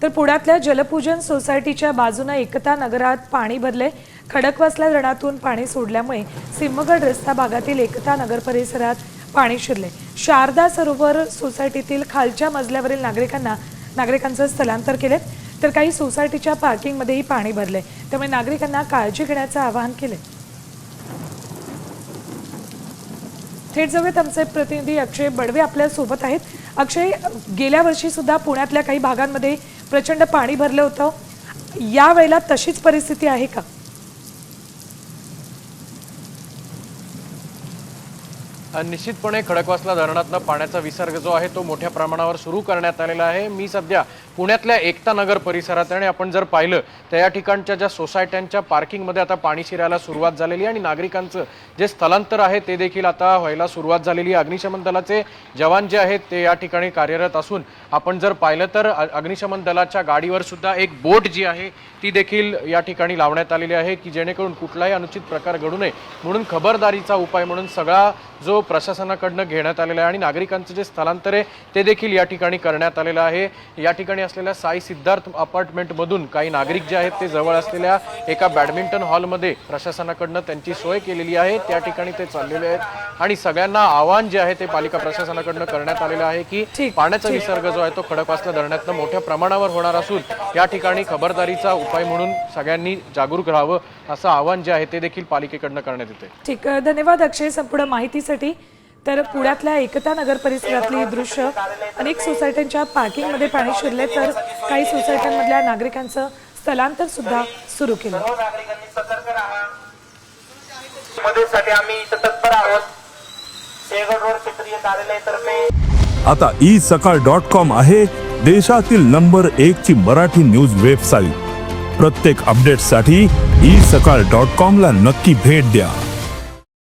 तर पुण्यातल्या जलपूजन सोसायटीच्या बाजूने एकता नगरात पाणी भरले। खडकवासला धरणातून पाणी सोडल्यामुळे सिंहगड रस्ता भागातील एकता नगर परिसरात पाणी शिरले। शारदा सरोवर सोसायटीतील खालच्या मजल्यावरील नागरिकांचं स्थलांतर केले, तर काही सोसायटीच्या पार्किंगमध्येही पाणी भरले। त्यामुळे नागरिकांना काळजी घेण्याचे आवाहन केले। थेट जाऊयात, आमचे प्रतिनिधी अक्षय बडवे आपल्या सोबत आहेत। अक्षय, गेल्या वर्षी सुद्धा पुण्यातल्या काही भागांमध्ये प्रचंड पाणी भरलं होतं, या वेळेला तशीच परिस्थिती आहे का? निश्चितपणे खडकवासला धरणातनं पाण्याचा विसर्ग जो आहे तो मोठ्या प्रमाणावर सुरू करण्यात आलेला आहे। मी सध्या पुण्यातल्या एकता नगर परिसरात आणि आपण जर पाहिलं तर या ठिकाणच्या ज्या सोसायट्यांच्या पार्किंगमध्ये आता पाणी शिरायला सुरुवात झालेली आहे आणि नागरिकांचं जे स्थलांतर आहे ते देखील आता व्हायला सुरुवात झालेली आहे। अग्निशमन दलाचे जवान जे आहेत ते या ठिकाणी कार्यरत असून आपण जर पाहिलं तर अग्निशमन दलाच्या गाडीवर सुद्धा एक बोट जी आहे ती देखील या ठिकाणी लावण्यात आलेली आहे की जेणेकरून कुठलाही अनुचित प्रकार घडू नये म्हणून खबरदारीचा उपाय म्हणून सगळा जो प्रशासनाकडनं घेण्यात आलेला आहे आणि नागरिकांचं जे स्थलांतर आहे ते देखील या ठिकाणी करण्यात आलेलं आहे। या ठिकाणी असलेल्या साई सिद्धार्थ अपार्टमेंटमधून काही नागरिक जे आहेत ते जवळ असलेल्या एका बॅडमिंटन हॉलमध्ये प्रशासनाकडनं त्यांची सोय केलेली आहे, त्या ठिकाणी ते चाललेले आहेत आणि सगळ्यांना आवाहन जे आहे ते पालिका प्रशासनाकडनं करण्यात आलेलं आहे की पाण्याचा विसर्ग जो आहे तो खडकवासला धरणातनं मोठ्या प्रमाणावर होणार असून या ठिकाणी खबरदारीचा उपाय म्हणून सगळ्यांनी जागरूक राहावं असं आवाहन जे आहे ते देखील पालिकेकडनं करण्यात येते। ठीक, धन्यवाद अक्षय संपूर्ण माहितीसाठी। तर पुण्यातल्या एकता नगर परिसरातली दृश्य, अनेक सोसायट्यांच्या पार्किंगमध्ये पाणी शिरले, तर काही सोसायट्यांमधल्या नागरिकांचं स्थलांतर सुद्धा सुरू केलं। आता isakal.com आहे देशातील नंबर 1 ची मराठी न्यूज वेबसाईट। प्रत्येक अपडेटसाठी isakal.com ला नक्की भेट द्या।